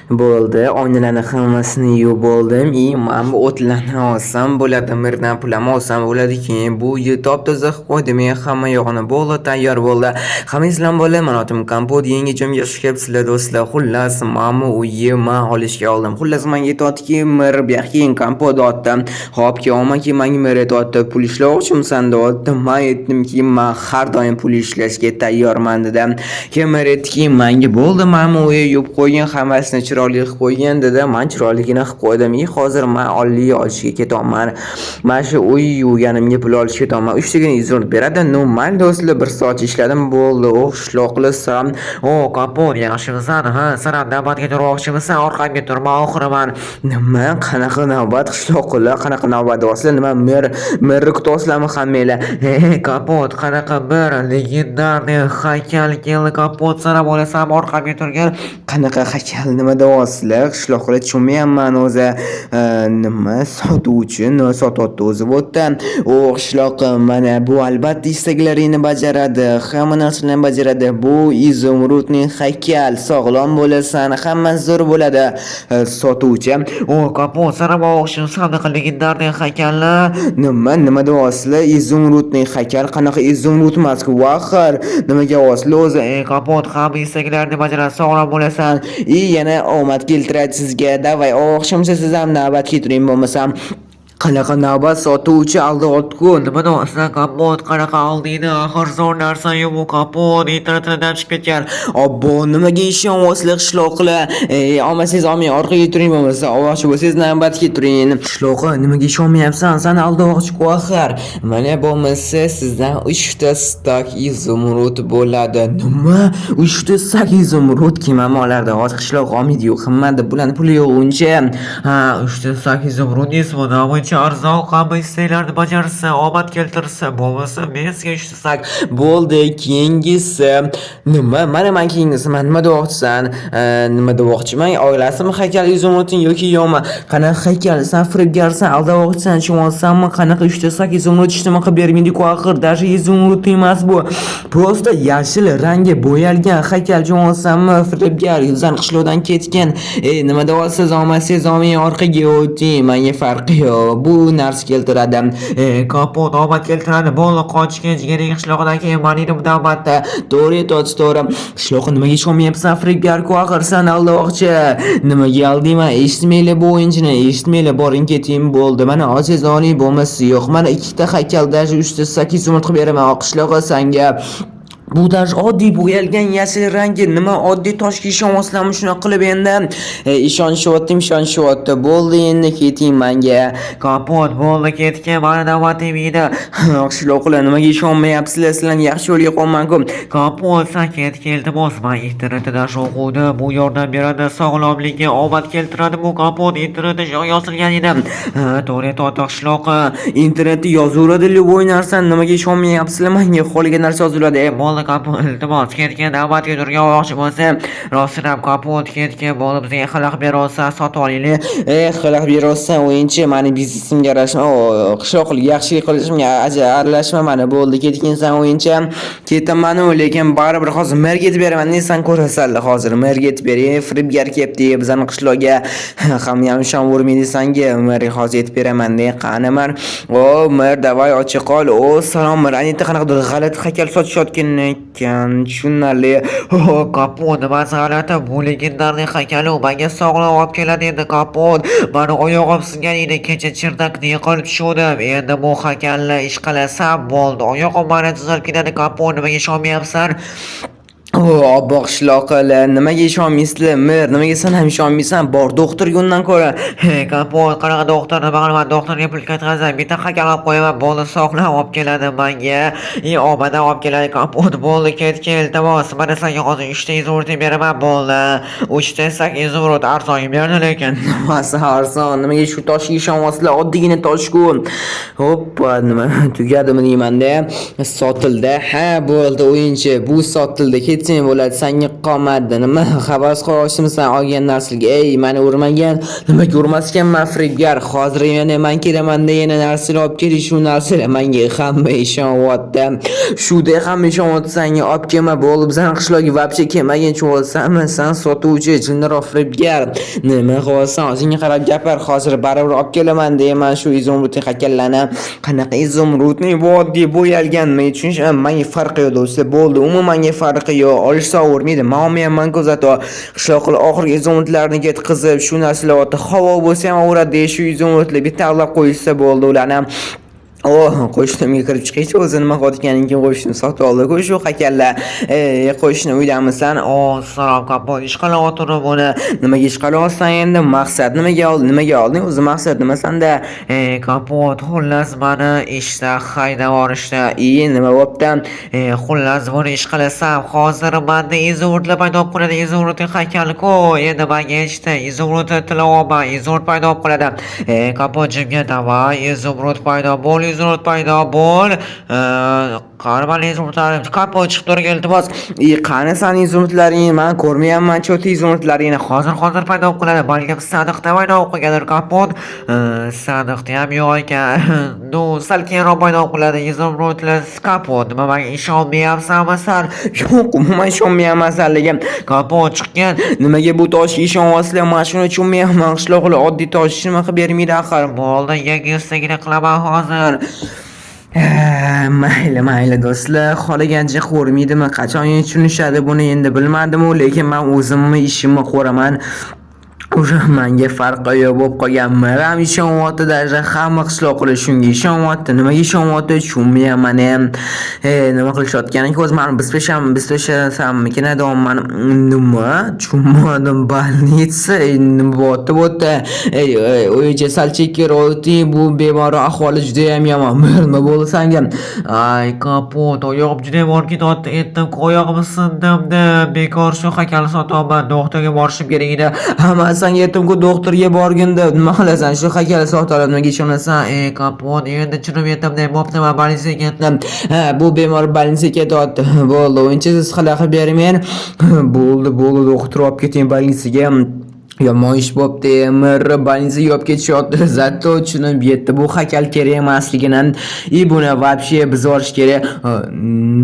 Bo'ldi, oynalarni hammasini yuvib oldim. Men bu o'tlarni olsam bo'ladi, mirdan pullarni olsam bo'ladi. Keyin bu top-toza qilib qo'ydim. Hamma yog'ini bo'ldi, tayyor bo'ldi. Hammangizlar bo'ldi, mana otim kompot yengil-yengil chiqyapsizlar do'stlar. Xullas, mana uyimni olishga oldim. Xullas, menga aytayotdiki, mir bu yoqqa keyin kompot otdim. Xo'p, keyin menga mir aytayapti, pul ishlashmoqchimisan deyapti. Men aytdimki, men har doim pul ishlashga tayyorman dedim. Keyin mir aytdiki, menga bo'ldi, mana uy yuvib qo'ygan, hammasini chiroyli qilib qo'ygan dedi. Men chiroyligini qilib qo'ydim. Hozir men olishga ketaman. Mana shu uy yuvganimga pul olishga ketaman. 3 tagini izn beradi. Men do'stlar 1 soat ishladim, bo'ldi. Qishloq qilasam, kapot yaxshimisan? Ha, san navbatga turmoqchimisan? Orqamga turma, oxiraman. Nima? Qanaqa navbat? Qishloq qillar, qanaqa navbat do'stlar? Nima mer kutasizlarmi hammanglar? Kapot qanaqa bir legendarniy haykal keldi, kapot sanab olasan, orqamga turgan. Qanaqa haykal, nima deyapsizlar? Qishloqlar tushunmayapman o'zi. Nima sotuvchi, sotyapti o'zi bo'tdan. Qishloq mana bu albatta istaklaringni bajaradi, hamma narsani bajaradi. Bu izumrudning haykal, sog'lom bo'lasan, hammasi zo'r bo'ladi. Sotuvchi, kapot sanab olishim, qanaqa legendarniy haykallar. Nima deyapsizlar? Izumrudning haykal, qanaqa izumrud emas-ku, axir. Nimaga deyapsizlar o'zi? Kapot hamma istaklarni bajaradi, sog'lom bo'lasan. Yana omad keltiradi sizga. Davay, o'xshamsa siz ham navbatga turing, bo'lmasam qanaqa navbat sotuvchi aldayapti-ku. Nima deyapsan, kapot qanaqa oldingni? Axir zo'r narsa-yu bu kapot internetdan chiqib ketgan. Obbo, nimaga ishonyapsizlar qishloqlar? Olmasangiz olmang, orqaga turing, bo'lmasa olmoqchi bo'lsangiz navbatga turing. Qishloqqa nimaga ishonmayapsan? Seni aldayapti-ku axir. Mana bo'lmasa sizdan 3 ta stak izumrud bo'ladi. Nima? 3 ta stak izumrud kim ham olardi? Hozir qishloq olmaydi-yu, qimmat deb bularni puli yo'q uncha. Ha, 3 ta stak izumrud desmi? Arzon hamma istaklarni bajarsa, omad keltirsa, bo'lmasa men sizga ishtasak. Bo'ldi, keyingisi nima? Mana men keyingisi nima deyapsan? Nima demoqchiman? Oilasimi haykal izumruding yoki yo'qmi? Qanaqa haykal? Sen firibgarsan, aldayapsan, tushunsanmi? Qanaqa ishtasak izumrud ishtama qilib bermaydi-ku axir. Даже izumrud emas bu. Prosta yashil rangi bo'yalgan haykal, tushunsanmi? Firibgar, yuzdan qishloqdan ketgan. Nima deyapsiz? Olmasangiz olmang, orqaga o'ting. Menga farqi yo'q. Bu narsa keltiradi. Kapot omad keltiradi. Bo'ldi, qochgan jigaring qishloqdan keyin meningni navbatda. To'g'ri aytyapsiz, to'g'ri. Qishloqqa nimaga ishonmayapsan? Firibgar-ku axir, san aldoqchi. Nimaga aldingman? Eshitmaylar bu o'yinchini, eshitmaylar. Boring keting, bo'ldi. Mana olsangiz oling, bo'lmasa yo'q. Mana 2 ta haykalda 3 ta 8 umid qilib beraman. Qishloqqa sanga. Bu dash oddiy bo'yalgan yashil rangi. Nima oddiy toshga ishonyapsizlarmi? Shuna qilib endi ishonishyapti. Bo'ldi, endi keting menga. Kapot, bo'ldi, ketgan. Mana navbatim edi. Qishloqlar nimaga ishonmayapsizlar? Sizlarni yaxshi yo'lga qo'yman-ku. Kapot, san iltimos, men internetdan o'qidim. Bu yordam beradi, sog'lomlikka omad keltiradi. Bu kapot internetda yozilgan edi. To'g'ri aytyapti qishloq. Internetda yozaveradi любой narsani. Nimaga ishonmayapsizlar? Menga xohlagan narsa yoziladi. Bo'ldi, kapot, iltimos, ketgan navbatga turgan olmoqchi bo'lsa, rostdan ham kapot ketgan bo'ldi. Bizga xalaq berolsa sotib olaylik. Xalaq berolsa o'yinchi, meni biznesimga aralashma. Qishloqlik yaxshilik qilishimga aralashma. Mana bo'ldi, ketgansan o'yinchi. Ketaman, lekin baribir hozir merga yetib beraman. Nesan ko'rasanlar hozir merga yetib bering. Firibgar kelibdi bizning qishloqga. Hamma ham ishon o'rmaydi sanga. Merga hozir yetib beraman de. Qanaman. Mer, davay ochiq qol. Salom mer. Anita qanaqa g'alati haykal sotishayotgan ekan, tushunarli. Kapot, nimasi g'alati? Bu legendarniy haykal menga sog'lom olib keladi endi. Kapot, meni oyog'im singan edi, kecha chirdakni yiqilib tushdim. Endi bu haykalni ish qilasam bo'ldi. Oyog'im mana tuzalib ketadi. Kapot, nimaga ishonmayapsan? Obbo qishloqlar, nimaga ishonmaysizlar? Mer, nimaga sen ham ishonmaysan? Bor doktorga undan ko'ra. Kapot, qanaqa doktor? Nima qilaman? Doktorga pul ketkazsam, bitta haykal olib qo'yaman, bo'ldi, sog'lom olib keladi menga. Omadan olib keladi. Kapot, bo'ldi, ketgan, iltimos. Mana senga hozir 3 ta izumrud beraman, bo'ldi. 3 ta 8 izumrud arzon berdi, lekin nimasi arzon? Nimaga shu toshga ishonyapsizlar? Oddiygina tosh-ku. Hoppa, nima tugadimi deyman-da? Sotildi. Ha, bo'ldi, o'yinchi. Bu sotildi. ketsang bo'ladi, senga qomatdi. Nima havas qilishimsan olgan narsaga? Ey, meni urmagan, nimaga urmaskanman firibgar. Hozir yana men kelaman degan narsalar olib kelish, shu narsalar menga hamma ishonyapti. Shudek hamma ishonyapti, senga olib kelma bo'lib, bizning qishloqqa vobshe kelmagan bo'lsanmi? Sen sotuvchi, jinniroq firibgar. Nima qilsan? O'zingga qarab gapir. Hozir baribir olib kelaman deyman shu izumrudni hakallarni. Qanaqa izumrudni voddiy bo'yalganmi? Tushunishim, menga farqi yo'q do'stlar. Bo'ldi, umuman farqi yo'q. Olishsa o'rmaydi. Men olmayman ko'zatib. Qishloqlar oxirgi izumrudlarni ketkizib, shu narsalarni havo bo'lsa ham uradi, shu izumrudlar bitta avlab qo'yishsa bo'ldi ularni. Qo'shnimga kirib chiqishdi, o'zi nima qilayotganini keyin qo'shnim sotib oldi-ku shu hakallar. Qo'shni uylamisan? Salom kapo, ish qilyaptir buni. Nimaga ish qilyapsan endi? Maqsad nimaga olding? O'zi maqsad nima senda? Kapot, xullas meni ishda haydab yuborishdi. Nima bo'pti? Xullas buni ish qilasam, hozir menda izumrudlar paydo bo'lib qoladi. Izumrudning haykali-ku. Endi menga ishda izumrud tilovaman, izumrud paydo bo'lib qoladi. Kapot jimga davay, izumrud paydo bo'l. Izumrud paydo bo'l. Qarban izumrudlarim kapo chiqib turgan iltimos. Qani san izumrudlaring? Men ko'rmayapman cho'ti izumrudlaringni. Hozir paydo bo'lib qoladi. Balki sandiqda paydo bo'lib qolgandir kapot. Sandiqda ham yo'q ekan. Sal keyinroq paydo bo'lib qoladi izumrudlar kapot. Nima menga ishonmayapsanmi san? Yo'q, umuman ishonmayapman senlarga. Kapot chiqqan. Nimaga bu toshga ishonyapsizlar? Men shuni tushunmayapman. Qishloqlar oddiy tosh nima qilib bermaydi axir. Bo'ldi, yangi ustagina qilaman hozir. Mayli do'stlar, xohlagancha ko'rmaydimi? Qachon tushunishadi buni endi bilmadim-ku, lekin men o'zimni ishimni ko'raman. O'sha menga farqi yo'q bo'lib qolganmi? Ham ishonyapti, даже hamma qishloqlar shunga ishonyapti. Nimaga ishonyapti tushunmayapman ham. Nima qilishayotganini ko'z men biz to'shasammikin adamman. Nima? Tushunmadim. Больница nima bo'pti? O'yicha sal chekiroti bu bemor ahvoli juda ham yomon. Nima bo'ldi senga? Ay, kapot, oyog'im juda ham og'rib ketyapti. Aytdim, oyog'imni sindim-da. Bekor shu hakalni sotaman. Doktorga borishim kerak edi. Hamma senga aytdim-ku doktorga borganda nima qilasan? Shu hakalni sotib nimaga ishonasan? Kapot, endi tushunib yetdim-da. Bo'pti, men больницаga ketdim. Bu bemor больницаga ketyapti. Bo'ldi, o'yinchisiz qilib bermen. Bo'ldi, doktor olib keting больницаga. Yomon ish bo'pti. больницаga olib ketishyapti. Zato tushunib yetdi. Bu hakal kerak emasligini. Buni вообще biz borish kerak.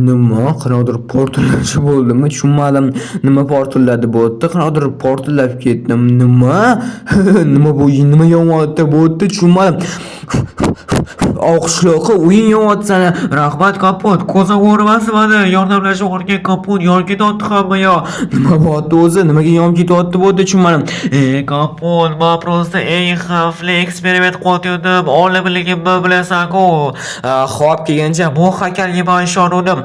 Nima? Qanaqadir portlash bo'ldimi? Tushunmadim. Nima portladi bo'pti? Qanaqadir portlab ketdim. Nima? Nima bu? Nima yomon bo'pti? Tushunmadim. Qishloqqa o'yin yomon sana. Rahmat kapot. Ko'zim o'rmasin meni. Yordamlashib o'rgan kapot. Yorib ketyapti hamma yo. Nima bo'pti o'zi? Nimaga yorib ketyapti bo'pti tushunmadim. Kapot, men просто eng xavfli eksperiment qilayotgandim. Olimligimni bilasan-ku. Xo'p, kelgancha bu hakalga men ishondim.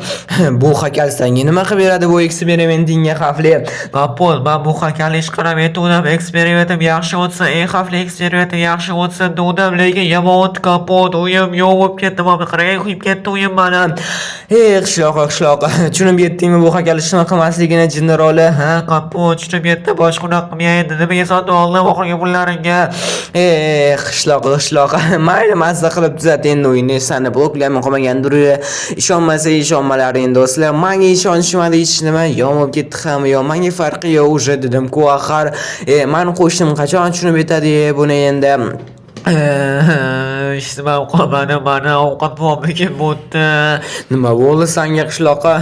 Bu hakal senga nima qilib beradi bu eksperimentingga xavfli? Kapot, men bu hakalni ish qilib aytdim. Eksperimentim yaxshi o'tsa, eng xavfli eksperimentim yaxshi o'tsa dedim, lekin yomon kapot. Uyim yo'q bo'lib ketdi. Mana qarang, quyib ketdi uyim meni. Qishloq. Tushunib yetdingmi bu hakal ishni qilmasligini jinniroqlar? Kapot, tushunib yetdi. Boshqa unaqa qilmaydi. Nimaga sotib oldim oxirgi pullaringga? Qishloq. Mayli, mazza qilib tuzat endi o'yinni. Seni bloklayman qolmagandir. Ishonmalaring do'stlar. Menga ishonishmadi hech nima. Yomib ketdi hamma. Menga farqi yo'q уже dedim-ku axir. Men qo'shnim qachon tushunib yetadi buni endi? Ishtimam qolmadi, mana ovqat bo'lmagan bo'pti. Nima bo'ldi senga qishloqqa?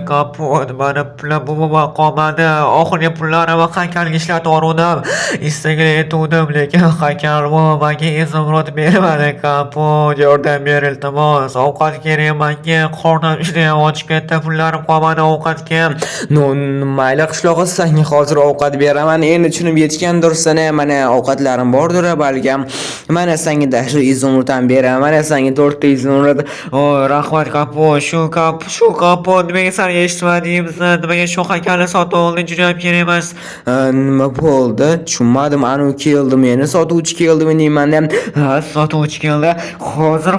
Kapot, mana pullar bo'lmay qolmadi. Oxirgi pullarimni hakalga ishlatib yubordim. Instagramga aytdim, lekin hakal menga izumrud bermadi. Kapot, yordam ber iltimos. Ovqat kerak menga. Qornim juda ham ochib ketdi. Pullarim qolmadi ovqatga. Mayli qishloqqa, senga hozir ovqat beraman. Endi tushunib yetgandirsan, mana ovqatlarim bordir balkim. Mana senga dashu izumrud ham beraman. Mana senga 4 ta izumrud. Rahmat kapot. Shu kapot nimaga sen eshitmadingmi? Nimaga shu hakalni sotib olding? Juda ham kerak emas. Nima bo'ldi? Tushunmadim. Anu keldi meni sotuvchi keldimi deyman. Sotuvchi keldi. Hozir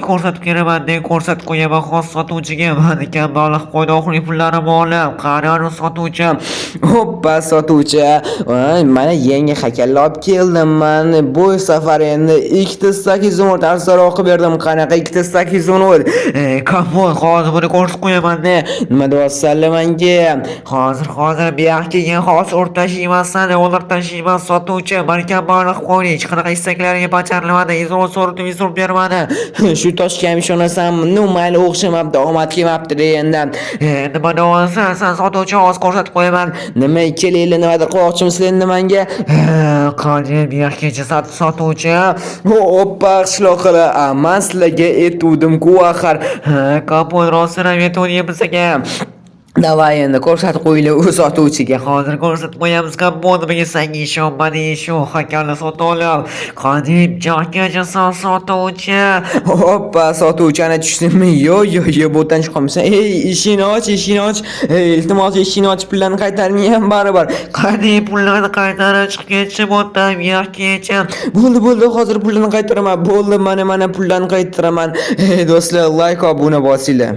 ko'rsatib beraman deb ko'rsatib qo'yaman xos sotuvchiga. Meni kambag'al qo'ydi oxirgi pullarimni olib. Qani sotuvchi? Hoppa sotuvchi. Mana yangi hakalni olib keldim men. Bu safar axir endi 2810 tarslar o'qib berdim. Qanaqa 2810? Kapot, hozir buni ko'rsatib qo'yaman-da. Nima deyapsanlar menga? Hozir bu yoqqa hozir o'rtashiymasdan, ular tashiymas sotuvchi. Balkim baliq qo'ying. Hech qanaqa istaklaringiz bajarilmadi. Izor bermadi. Shu toshga ham ishonasanmi? No, mayli o'xshamabdi, omad kelmabdi endi. Nima deyapsan? Sen sotuvchi hozir ko'rsatib qo'yaman. Nima kelinglar, nimadir qilmoqchimisiz endi menga? Qani bu yoqqa sotuvchi. Hoppa, qishloqlar. Men sizlarga aytuvdim-ku axir. Kapot rostini aytuvdim bizga. Davay endi ko'rsatib qo'yinglar u sotuvchiga. Hozir ko'rsatib qo'yamiz. Kapot nima senga ishonmadi, shu hakamni sotib olib. Qani joygacha sotuvchi. Hoppa, sotuvchini tushdimmi? Yo'q, bo'tdan chiqamsan. Eshikni och. Iltimos eshikni och, pullarni qaytaring ham baribir. Qani pullarni qaytarib chiqgancha bo'tdan yo'qgacha. Bo'ldi, hozir pullarni qaytaraman. Bo'ldi, mana pullarni qaytaraman. Do'stlar, like, obuna bosinglar.